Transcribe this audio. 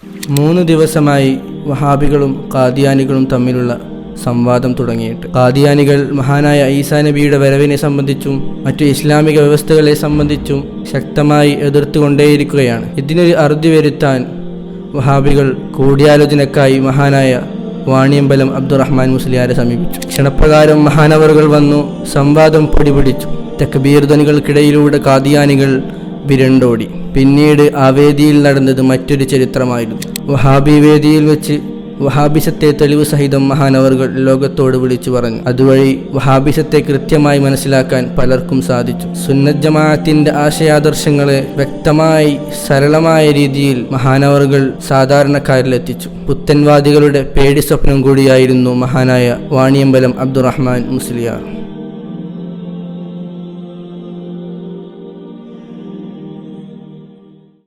3 ദിവസമായി വഹാബികളും ഖാദിയാനികളും തമ്മിലുള്ള സംവാദം തുടങ്ങിയിട്ട്. ഖാദിയാനികൾ മഹാനായ ഈസാ നബിയുടെ വരവിനെ സംബന്ധിച്ചും മറ്റു ഇസ്ലാമിക വ്യവസ്ഥകളെ സംബന്ധിച്ചും ശക്തമായി എതിർത്തുകൊണ്ടേയിരിക്കുകയാണ്. ഇതിനൊരു അറുതി വരുത്താൻ വഹാബികൾ കൂടിയാലോചനക്കായി മഹാനായ വാണിയമ്പലം അബ്ദുറഹ്മാൻ മുസ്ലിയാരെ സമീപിച്ചു. ക്ഷണപ്രകാരം മഹാനവറുകൾ വന്നു. സംവാദം പൊടിപിടിച്ചു. തക്ബീർ ധ്വനികൾക്കിടയിലൂടെ ഖാദിയാനികൾ വിരണ്ടോടി. പിന്നീട് ആ വേദിയിൽ നടന്നത് മറ്റൊരു ചരിത്രമായിരുന്നു. വഹാബി വേദിയിൽ വെച്ച് വഹാബിസത്തെ തെളിവ് സഹിതം മഹാനവറുകൾ ലോകത്തോട് വിളിച്ചു പറഞ്ഞു. അതുവഴി വഹാബിസത്തെ കൃത്യമായി മനസ്സിലാക്കാൻ പലർക്കും സാധിച്ചു. സുന്നത്ത് ജമാഅത്തിന്റെ ആശയാദർശങ്ങളെ വ്യക്തമായി സരളമായ രീതിയിൽ മഹാനവറുകൾ സാധാരണക്കാരിലെത്തിച്ചു. പുത്തൻവാദികളുടെ പേടി സ്വപ്നം കൂടിയായിരുന്നു മഹാനായ വാണിയമ്പലം അബ്ദുറഹ്മാൻ മുസ്ലിയാർ.